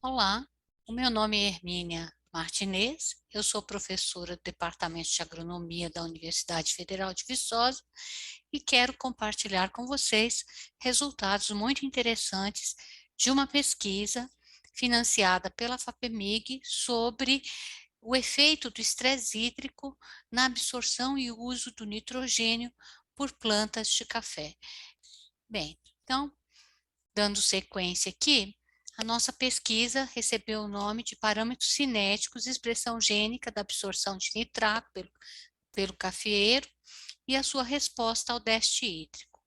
Olá, o meu nome é Hermínia Martinez, eu sou professora do Departamento de Agronomia da Universidade Federal de Viçosa e quero compartilhar com vocês resultados muito interessantes de uma pesquisa financiada pela FAPEMIG sobre o efeito do estresse hídrico na absorção e uso do nitrogênio por plantas de café. Bem, então, dando sequência aqui, a nossa pesquisa recebeu o nome de parâmetros cinéticos, expressão gênica da absorção de nitrato pelo cafeeiro e a sua resposta ao déficit hídrico.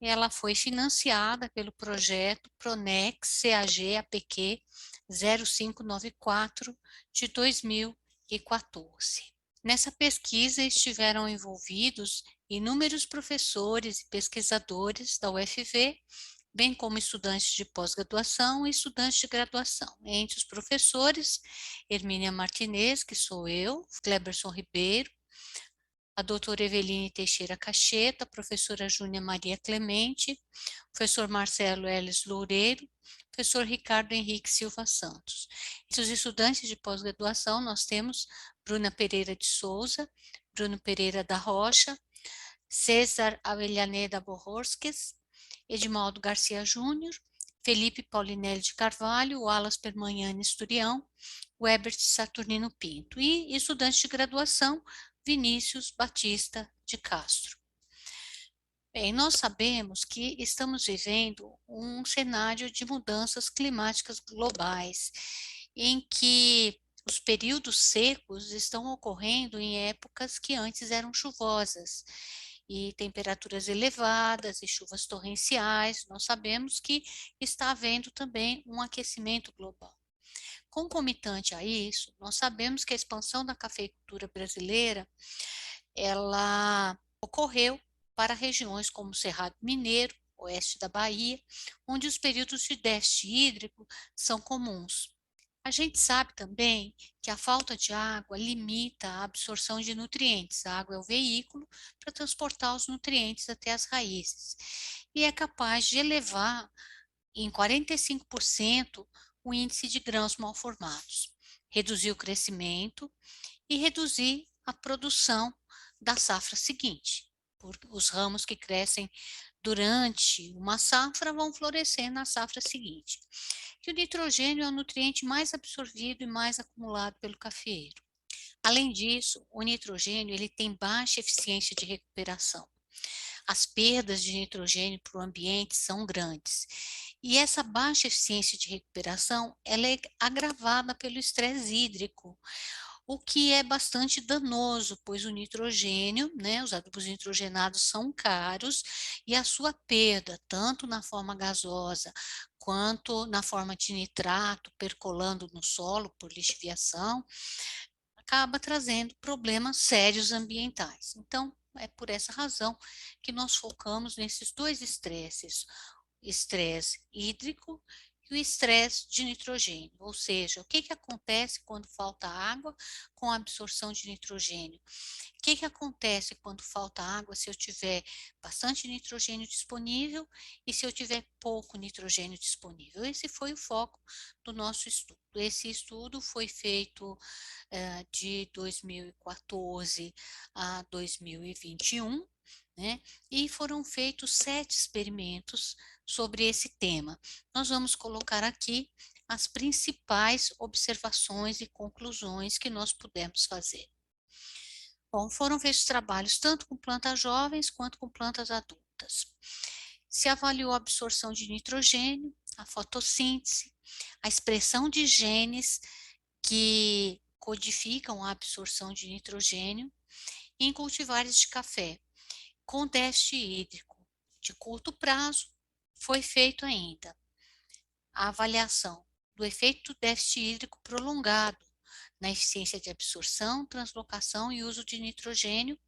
Ela foi financiada pelo projeto Pronex CAG APQ 0594 de 2014. Nessa pesquisa estiveram envolvidos inúmeros professores e pesquisadores da UFV, bem como estudantes de pós-graduação e estudantes de graduação. Entre os professores, Hermínia Martinez, que sou eu, Cleberson Ribeiro, a doutora Eveline Teixeira Cacheta, a professora Júnia Maria Clemente, professor Marcelo Elis Loureiro, professor Ricardo Henrique Silva Santos. Entre os estudantes de pós-graduação, nós temos Bruna Pereira de Souza, Bruno Pereira da Rocha, César Avellaneda Borrosques, Edmaldo Garcia Júnior, Felipe Paulinelli de Carvalho, Wallace Permanhani Esturião, Webert Saturnino Pinto e estudante de graduação, Vinícius Batista de Castro. Bem, nós sabemos que estamos vivendo um cenário de mudanças climáticas globais, em que os períodos secos estão ocorrendo em épocas que antes eram chuvosas, e temperaturas elevadas e chuvas torrenciais. Nós sabemos que está havendo também um aquecimento global. Concomitante a isso, nós sabemos que a expansão da cafeicultura brasileira, ela ocorreu para regiões como o Cerrado Mineiro, oeste da Bahia, onde os períodos de déficit hídrico são comuns. A gente sabe também que a falta de água limita a absorção de nutrientes. A água é o veículo para transportar os nutrientes até as raízes e é capaz de elevar em 45% o índice de grãos mal formados, reduzir o crescimento e reduzir a produção da safra seguinte. Porque os ramos que crescem durante uma safra vão florescer na safra seguinte. E o nitrogênio é o nutriente mais absorvido e mais acumulado pelo cafeeiro. Além disso, o nitrogênio ele tem baixa eficiência de recuperação. As perdas de nitrogênio para o ambiente são grandes. E essa baixa eficiência de recuperação ela é agravada pelo estresse hídrico, o que é bastante danoso, pois o nitrogênio, né, os adubos nitrogenados são caros e a sua perda, tanto na forma gasosa quanto na forma de nitrato percolando no solo por lixiviação, acaba trazendo problemas sérios ambientais. Então, é por essa razão que nós focamos nesses dois estresses, estresse hídrico e o estresse de nitrogênio, ou seja, o que, que acontece quando falta água com a absorção de nitrogênio? O que, que acontece quando falta água se eu tiver bastante nitrogênio disponível e se eu tiver pouco nitrogênio disponível? Esse foi o foco do nosso estudo. Esse estudo foi feito de 2014 a 2021, né? E foram feitos 7 experimentos sobre esse tema. Nós vamos colocar aqui as principais observações e conclusões que nós pudemos fazer. Bom, foram feitos trabalhos tanto com plantas jovens quanto com plantas adultas. Se avaliou a absorção de nitrogênio, a fotossíntese, a expressão de genes que codificam a absorção de nitrogênio em cultivares de café com déficit hídrico. De curto prazo, foi feito ainda a avaliação do efeito do déficit hídrico prolongado na eficiência de absorção, translocação e uso de nitrogênio,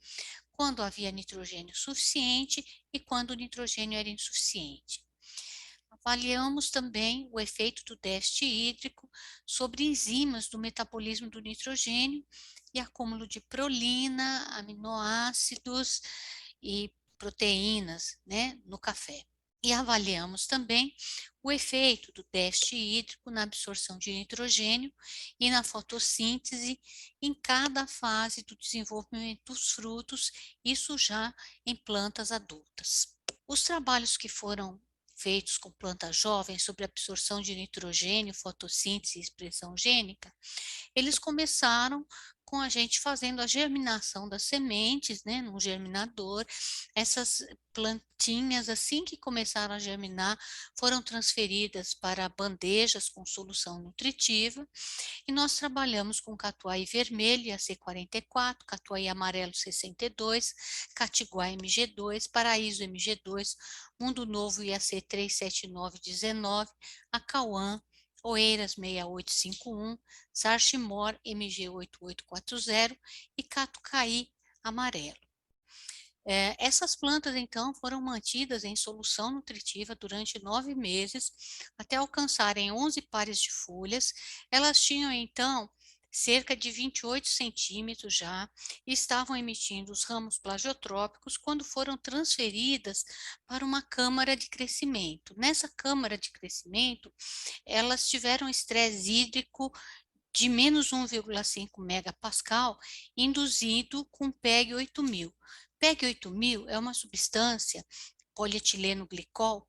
quando havia nitrogênio suficiente e quando o nitrogênio era insuficiente. Avaliamos também o efeito do déficit hídrico sobre enzimas do metabolismo do nitrogênio e acúmulo de prolina, aminoácidos e proteínas, né, no café. E avaliamos também o efeito do déficit hídrico na absorção de nitrogênio e na fotossíntese em cada fase do desenvolvimento dos frutos, isso já em plantas adultas. Os trabalhos que foram feitos com plantas jovens sobre absorção de nitrogênio, fotossíntese e expressão gênica, eles começaram com a gente fazendo a germinação das sementes, né, num germinador. Essas plantinhas, assim que começaram a germinar, foram transferidas para bandejas com solução nutritiva, e nós trabalhamos com catuai vermelho, IAC44, catuai amarelo 62, catiguá MG2, paraíso MG2, mundo novo IAC 37919, acauã, Oeiras 6851, Sarchimor MG8840 e Catucaí amarelo. Essas plantas, então, foram mantidas em solução nutritiva durante 9 meses, até alcançarem 11 pares de folhas. Elas tinham, então, cerca de 28 centímetros já, e estavam emitindo os ramos plagiotrópicos quando foram transferidas para uma câmara de crescimento. Nessa câmara de crescimento, elas tiveram estresse hídrico de menos 1,5 megapascal, induzido com PEG 8000. PEG 8000 é uma substância, polietileno glicol,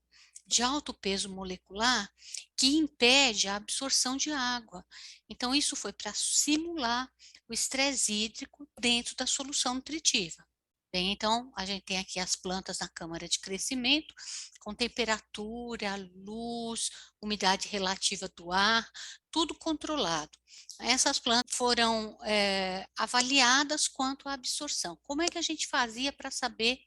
de alto peso molecular, que impede a absorção de água. Então, isso foi para simular o estresse hídrico dentro da solução nutritiva. Bem, então, a gente tem aqui as plantas na câmara de crescimento, com temperatura, luz, umidade relativa do ar, tudo controlado. Essas plantas foram avaliadas quanto à absorção. Como é que a gente fazia para saber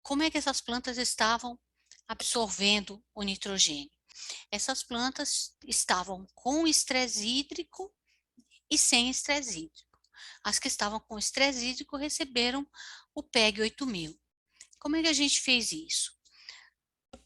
como é que essas plantas estavam absorvendo o nitrogênio? Essas plantas estavam com estresse hídrico e sem estresse hídrico. As que estavam com estresse hídrico receberam o PEG 8000. Como é que a gente fez isso?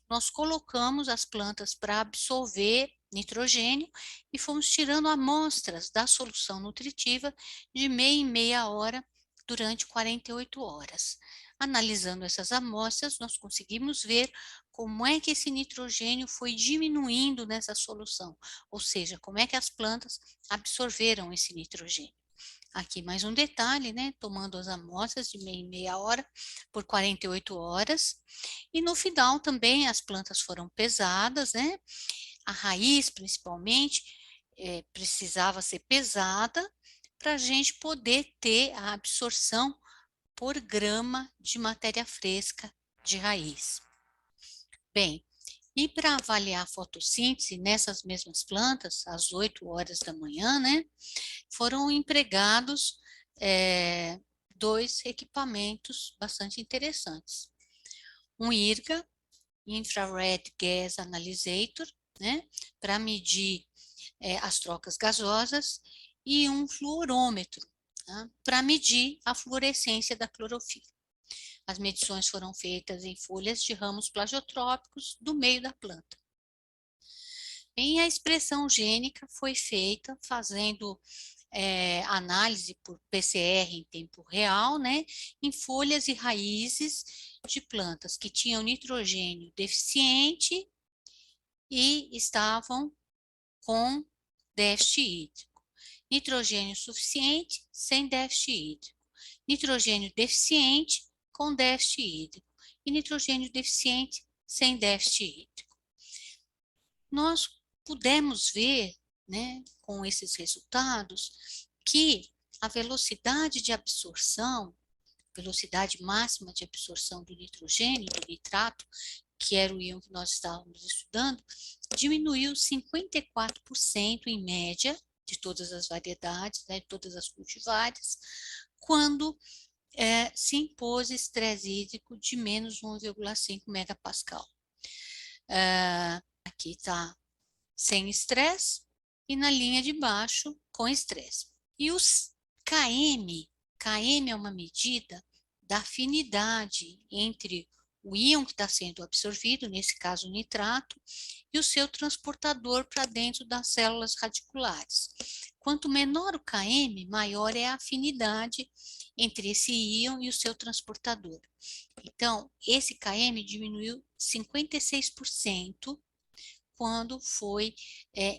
Nós colocamos as plantas para absorver nitrogênio e fomos tirando amostras da solução nutritiva de meia em meia hora durante 48 horas. Analisando essas amostras, nós conseguimos ver como é que esse nitrogênio foi diminuindo nessa solução, ou seja, como é que as plantas absorveram esse nitrogênio. Aqui mais um detalhe, né? Tomando as amostras de meia em meia hora por 48 horas. E no final também as plantas foram pesadas, né? A raiz, principalmente, precisava ser pesada para a gente poder ter a absorção por grama de matéria fresca de raiz. Bem, e para avaliar a fotossíntese nessas mesmas plantas, às 8 horas da manhã, né? Foram empregados dois equipamentos bastante interessantes. Um IRGA, Infrared Gas Analyzer, né, para medir as trocas gasosas, e um fluorômetro, tá, para medir a fluorescência da clorofila. As medições foram feitas em folhas de ramos plagiotrópicos do meio da planta. E a expressão gênica foi feita fazendo análise por PCR em tempo real, né, em folhas e raízes de plantas que tinham nitrogênio deficiente e estavam com déficit hídrico. Nitrogênio suficiente, sem déficit hídrico. Nitrogênio deficiente, com déficit hídrico. E nitrogênio deficiente, sem déficit hídrico. Nós pudemos ver, né, com esses resultados, que a velocidade de absorção, velocidade máxima de absorção do nitrogênio, do nitrato, que era o íon que nós estávamos estudando, diminuiu 54% em média de todas as variedades, né, de todas as cultivares, quando se impôs estresse hídrico de menos 1,5 megapascal. Aqui está sem estresse e na linha de baixo com estresse. E os KM é uma medida da afinidade entre o íon que está sendo absorvido, nesse caso o nitrato, e o seu transportador para dentro das células radiculares. Quanto menor o Km, maior é a afinidade entre esse íon e o seu transportador. Então, esse Km diminuiu 56% quando foi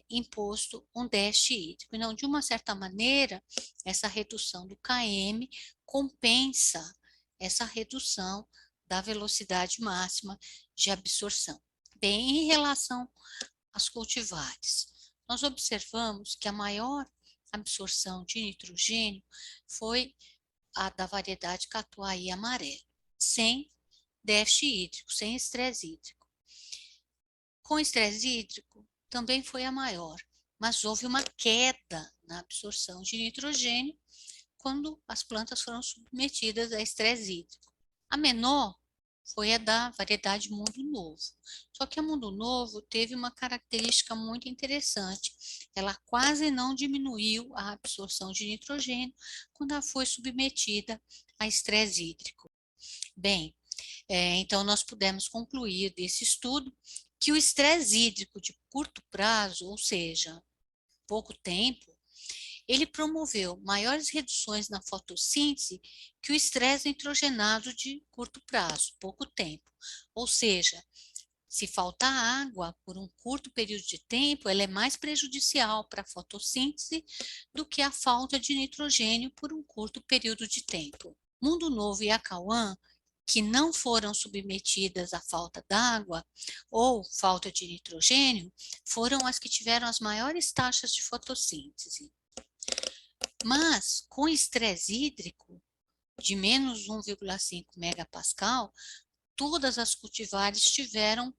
imposto um déficit hídrico. Então, de uma certa maneira, essa redução do Km compensa essa redução da velocidade máxima de absorção. Bem, em relação às cultivares, nós observamos que a maior absorção de nitrogênio foi a da variedade Catuai amarelo, sem déficit hídrico, sem estresse hídrico. Com estresse hídrico, também foi a maior, mas houve uma queda na absorção de nitrogênio quando as plantas foram submetidas a estresse hídrico. A menor foi a da variedade Mundo Novo. Só que a Mundo Novo teve uma característica muito interessante. Ela quase não diminuiu a absorção de nitrogênio quando ela foi submetida a estresse hídrico. Bem, então nós pudemos concluir desse estudo que o estresse hídrico de curto prazo, ou seja, pouco tempo, ele promoveu maiores reduções na fotossíntese que o estresse nitrogenado de curto prazo, pouco tempo. Ou seja, se faltar água por um curto período de tempo, ela é mais prejudicial para a fotossíntese do que a falta de nitrogênio por um curto período de tempo. Mundo Novo e Acauã, que não foram submetidas à falta d'água ou falta de nitrogênio, foram as que tiveram as maiores taxas de fotossíntese. Mas, com estresse hídrico de menos 1,5 megapascal, todas as cultivares tiveram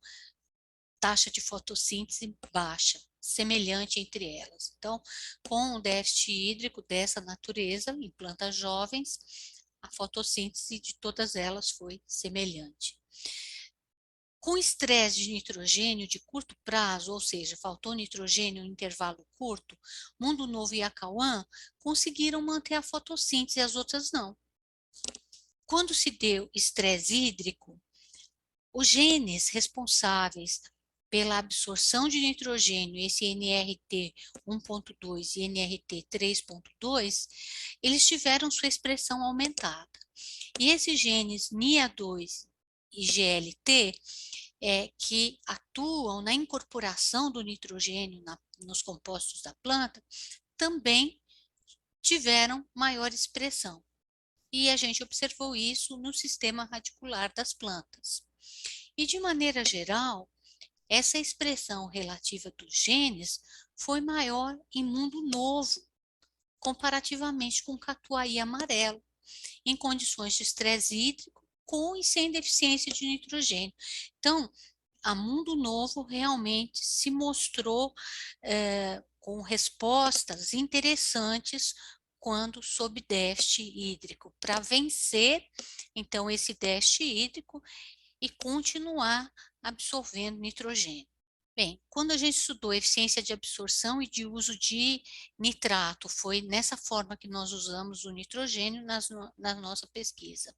taxa de fotossíntese baixa, semelhante entre elas. Então, com o déficit hídrico dessa natureza, em plantas jovens, a fotossíntese de todas elas foi semelhante. Com estresse de nitrogênio de curto prazo, ou seja, faltou nitrogênio em intervalo curto, Mundo Novo e Acauã conseguiram manter a fotossíntese e as outras não. Quando se deu estresse hídrico, os genes responsáveis pela absorção de nitrogênio, esse NRT 1.2 e NRT 3.2, eles tiveram sua expressão aumentada. E esses genes NIA2 e GLT, que atuam na incorporação do nitrogênio nos compostos da planta, também tiveram maior expressão. E a gente observou isso no sistema radicular das plantas. E de maneira geral, essa expressão relativa dos genes foi maior em Mundo Novo, comparativamente com Catuai amarelo, em condições de estresse hídrico, com e sem deficiência de nitrogênio. Então, a Mundo Novo realmente se mostrou com respostas interessantes quando sob déficit hídrico, para vencer, então, esse déficit hídrico e continuar absorvendo nitrogênio. Bem, quando a gente estudou eficiência de absorção e de uso de nitrato, foi nessa forma que nós usamos o nitrogênio na nossa pesquisa.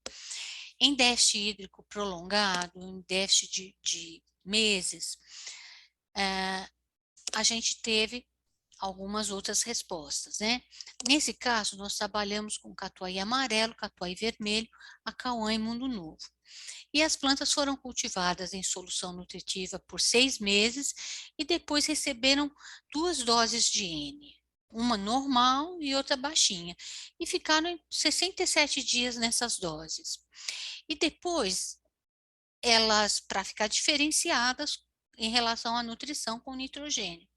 Em déficit hídrico prolongado, em déficit de meses, a gente teve algumas outras respostas, né? Nesse caso, nós trabalhamos com catuai amarelo, catuai vermelho, acauã e Mundo Novo. E as plantas foram cultivadas em solução nutritiva por 6 meses e depois receberam 2 doses de N, uma normal e outra baixinha, e ficaram 67 dias nessas doses. E depois, elas, para ficar diferenciadas em relação à nutrição com nitrogênio.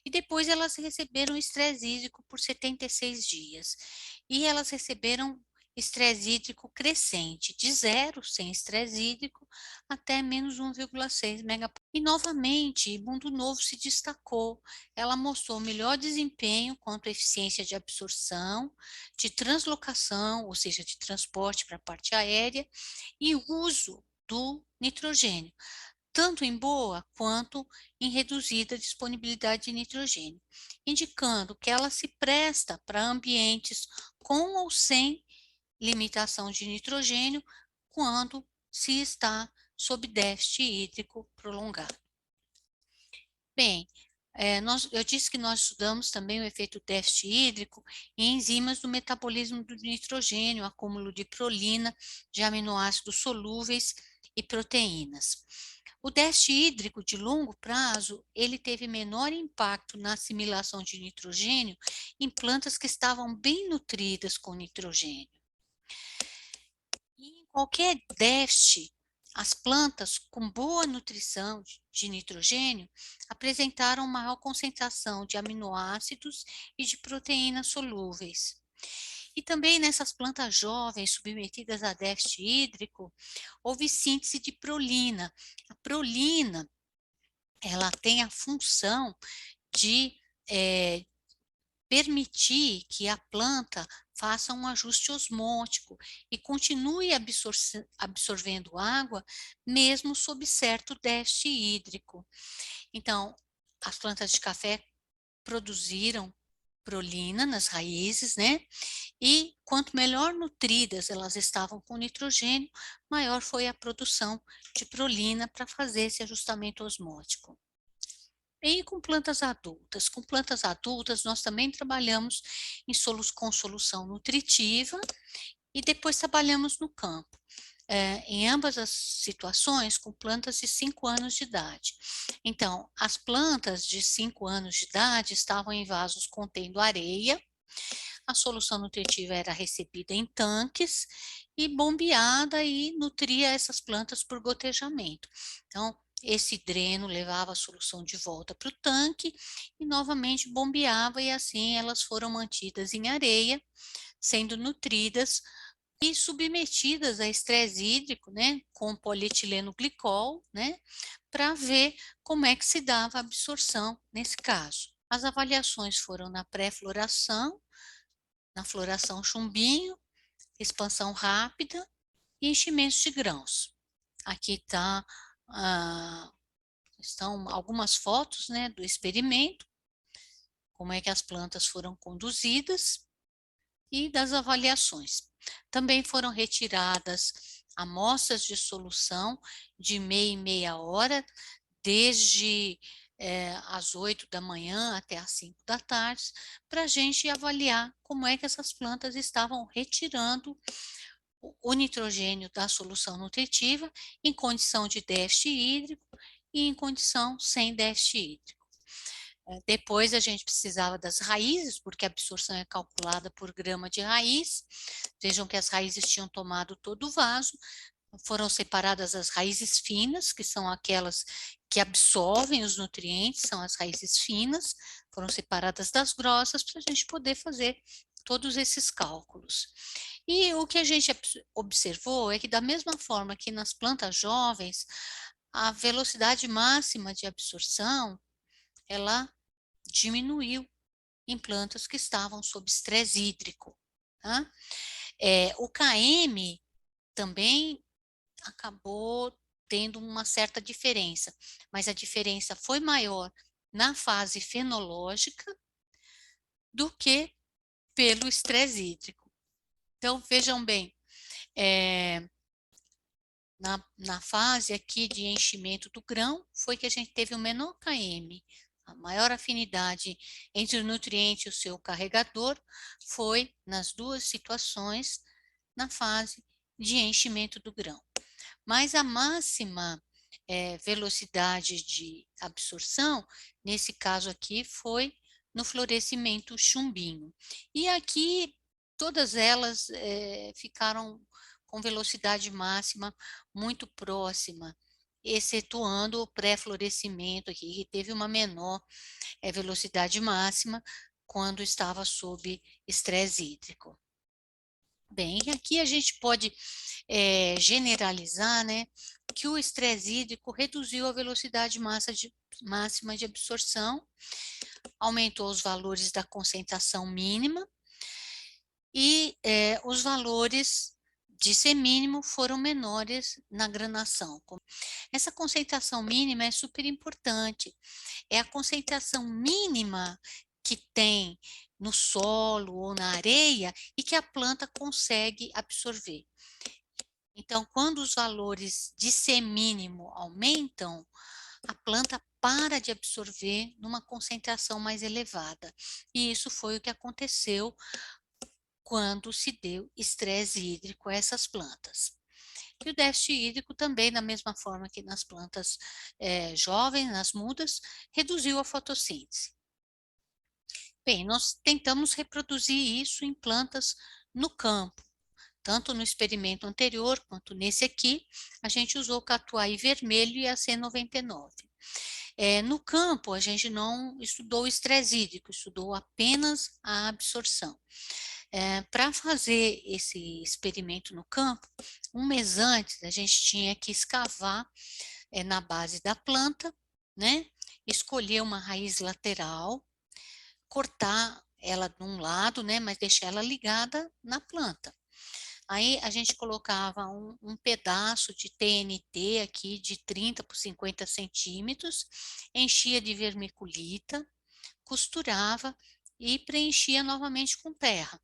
E depois elas receberam estresse hídrico por 76 dias. E elas receberam estresse hídrico crescente, de 0, sem estresse hídrico, até menos 1,6 megapascal. E novamente, Mundo Novo se destacou. Ela mostrou melhor desempenho quanto à eficiência de absorção, de translocação, ou seja, de transporte para a parte aérea, e uso do nitrogênio, tanto em boa quanto em reduzida disponibilidade de nitrogênio, indicando que ela se presta para ambientes com ou sem limitação de nitrogênio, quando se está sob déficit hídrico prolongado. Bem, eu disse que nós estudamos também o efeito déficit hídrico em enzimas do metabolismo do nitrogênio, acúmulo de prolina, de aminoácidos solúveis e proteínas. O déficit hídrico de longo prazo, ele teve menor impacto na assimilação de nitrogênio em plantas que estavam bem nutridas com nitrogênio. E em qualquer déficit, as plantas com boa nutrição de nitrogênio apresentaram maior concentração de aminoácidos e de proteínas solúveis. E também nessas plantas jovens submetidas a déficit hídrico, houve síntese de prolina. A prolina, ela tem a função de permitir que a planta faça um ajuste osmótico e continue absorvendo água, mesmo sob certo déficit hídrico. Então, as plantas de café produziram prolina nas raízes, né? E quanto melhor nutridas elas estavam com nitrogênio, maior foi a produção de prolina para fazer esse ajustamento osmótico. E com plantas adultas? Com plantas adultas, nós também trabalhamos com solução nutritiva e depois trabalhamos no campo. Em ambas as situações, com plantas de 5 anos de idade. Então, as plantas de 5 anos de idade estavam em vasos contendo areia, a solução nutritiva era recebida em tanques e bombeada e nutria essas plantas por gotejamento. Então, esse dreno levava a solução de volta para o tanque e novamente bombeava, e assim elas foram mantidas em areia, sendo nutridas e submetidas a estresse hídrico, né, com polietileno glicol, né, para ver como é que se dava a absorção nesse caso. As avaliações foram na pré-floração, na floração chumbinho, expansão rápida e enchimentos de grãos. Aqui estão algumas fotos, né, do experimento, como é que as plantas foram conduzidas e das avaliações. Também foram retiradas amostras de solução de meia em meia hora, desde às 8 da manhã até às 5 da tarde, para a gente avaliar como é que essas plantas estavam retirando o nitrogênio da solução nutritiva em condição de déficit hídrico e em condição sem déficit hídrico. Depois a gente precisava das raízes, porque a absorção é calculada por grama de raiz. Vejam que as raízes tinham tomado todo o vaso, foram separadas as raízes finas, que são aquelas que absorvem os nutrientes, são as raízes finas, foram separadas das grossas para a gente poder fazer todos esses cálculos. E o que a gente observou é que, da mesma forma que nas plantas jovens, a velocidade máxima de absorção, ela diminuiu em plantas que estavam sob estresse hídrico. Tá? O KM também acabou tendo uma certa diferença, mas a diferença foi maior na fase fenológica do que pelo estresse hídrico. Então, vejam bem, na fase aqui de enchimento do grão, foi que a gente teve o menor KM, a maior afinidade entre o nutriente e o seu carregador foi nas duas situações na fase de enchimento do grão. Mas a máxima velocidade de absorção, nesse caso aqui, foi no florescimento chumbinho. E aqui, todas elas ficaram com velocidade máxima muito próxima, excetuando o pré-florescimento aqui, que teve uma menor velocidade máxima quando estava sob estresse hídrico. Bem, aqui a gente pode generalizar, né, que o estresse hídrico reduziu a velocidade máxima de absorção, aumentou os valores da concentração mínima e os valores de C mínimo foram menores na granação. Essa concentração mínima é super importante, é a concentração mínima que tem no solo ou na areia e que a planta consegue absorver. Então, quando os valores de C mínimo aumentam, a planta para de absorver numa concentração mais elevada. E isso foi o que aconteceu quando se deu estresse hídrico a essas plantas. E o déficit hídrico também, da mesma forma que nas plantas jovens, nas mudas, reduziu a fotossíntese. Bem, nós tentamos reproduzir isso em plantas no campo. Tanto no experimento anterior quanto nesse aqui, a gente usou o catuai vermelho e a C99. No campo, a gente não estudou o estresse hídrico, estudou apenas a absorção. Para fazer esse experimento no campo, um mês antes, a gente tinha que escavar na base da planta, né? Escolher uma raiz lateral, cortar ela de um lado, né? Mas deixar ela ligada na planta. Aí a gente colocava um pedaço de TNT aqui de 30 por 50 centímetros, enchia de vermiculita, costurava e preenchia novamente com terra.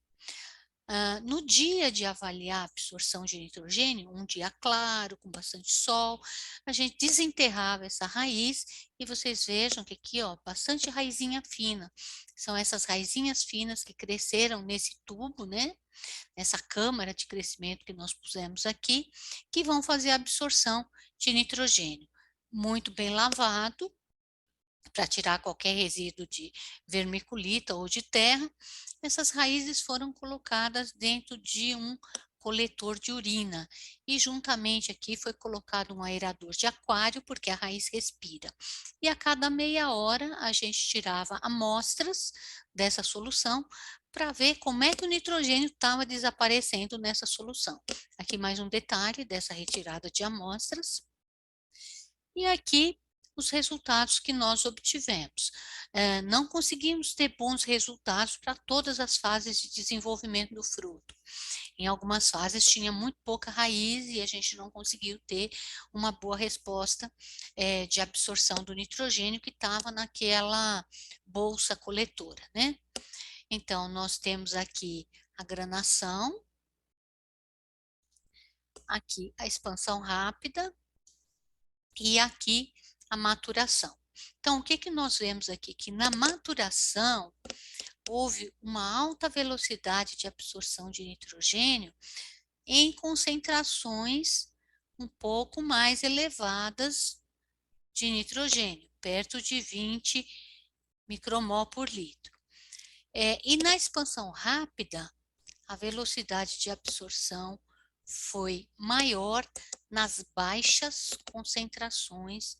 No dia de avaliar a absorção de nitrogênio, um dia claro, com bastante sol, a gente desenterrava essa raiz e vocês vejam que aqui, ó, bastante raizinha fina. São essas raizinhas finas que cresceram nesse tubo, né? Nessa câmara de crescimento que nós pusemos aqui, que vão fazer a absorção de nitrogênio. Muito bem lavado, para tirar qualquer resíduo de vermiculita ou de terra, essas raízes foram colocadas dentro de um coletor de urina e juntamente aqui foi colocado um aerador de aquário porque a raiz respira. E a cada meia hora a gente tirava amostras dessa solução para ver como é que o nitrogênio estava desaparecendo nessa solução. Aqui mais um detalhe dessa retirada de amostras. E aqui os resultados que nós obtivemos. Não conseguimos ter bons resultados para todas as fases de desenvolvimento do fruto. Em algumas fases tinha muito pouca raiz e a gente não conseguiu ter uma boa resposta de absorção do nitrogênio que estava naquela bolsa coletora, né? Então, nós temos aqui a granação, aqui a expansão rápida, e aqui a maturação. Então, o que que nós vemos aqui? Que na maturação houve uma alta velocidade de absorção de nitrogênio em concentrações um pouco mais elevadas de nitrogênio, perto de 20 micromol por litro. E na expansão rápida, a velocidade de absorção foi maior nas baixas concentrações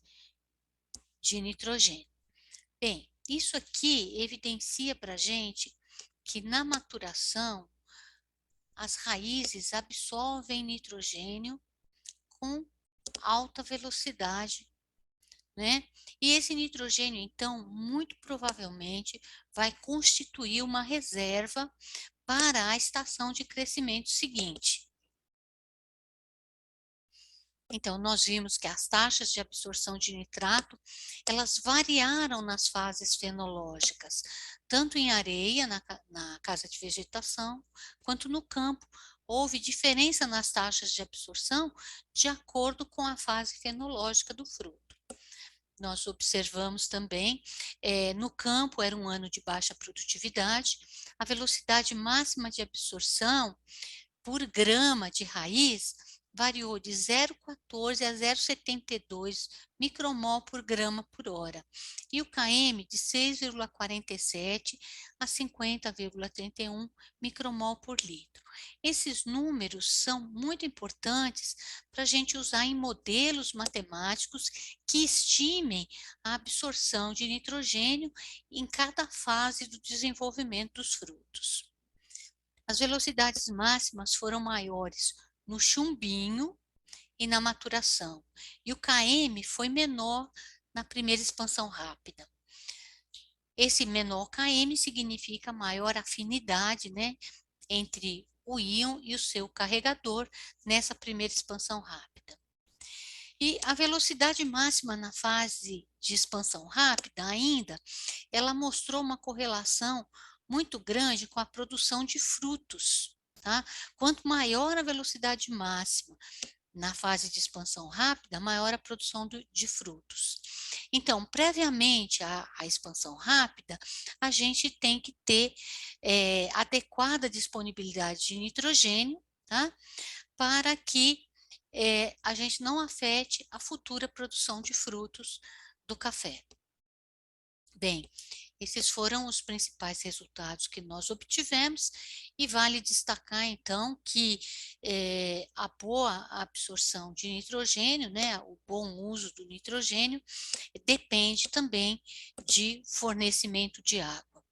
de nitrogênio. Bem, isso aqui evidencia para a gente que na maturação as raízes absorvem nitrogênio com alta velocidade, né? E esse nitrogênio, então, muito provavelmente vai constituir uma reserva para a estação de crescimento seguinte. Então, nós vimos que as taxas de absorção de nitrato, elas variaram nas fases fenológicas, tanto em areia, na casa de vegetação, quanto no campo. Houve diferença nas taxas de absorção de acordo com a fase fenológica do fruto. Nós observamos também, no campo era um ano de baixa produtividade, a velocidade máxima de absorção por grama de raiz variou de 0,14 a 0,72 micromol por grama por hora, e o KM de 6,47 a 50,31 micromol por litro. Esses números são muito importantes para a gente usar em modelos matemáticos que estimem a absorção de nitrogênio em cada fase do desenvolvimento dos frutos. As velocidades máximas foram maiores no chumbinho e na maturação, e o KM foi menor na primeira expansão rápida. Esse menor KM significa maior afinidade, né, entre o íon e o seu carregador nessa primeira expansão rápida. E a velocidade máxima na fase de expansão rápida ainda, ela mostrou uma correlação muito grande com a produção de frutos. tá? Quanto maior a velocidade máxima na fase de expansão rápida, maior a produção de frutos. Então, previamente à expansão rápida, a gente tem que ter adequada disponibilidade de nitrogênio, tá? Para que a gente não afete a futura produção de frutos do café. Bem, esses foram os principais resultados que nós obtivemos e vale destacar então que a boa absorção de nitrogênio, né, o bom uso do nitrogênio, depende também de fornecimento de água.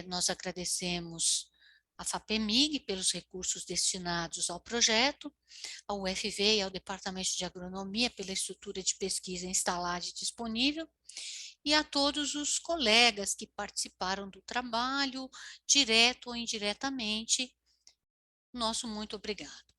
Nós agradecemos a FAPEMIG pelos recursos destinados ao projeto, ao UFV e ao Departamento de Agronomia pela estrutura de pesquisa instalada e disponível, e a todos os colegas que participaram do trabalho, direto ou indiretamente. Nosso muito obrigado.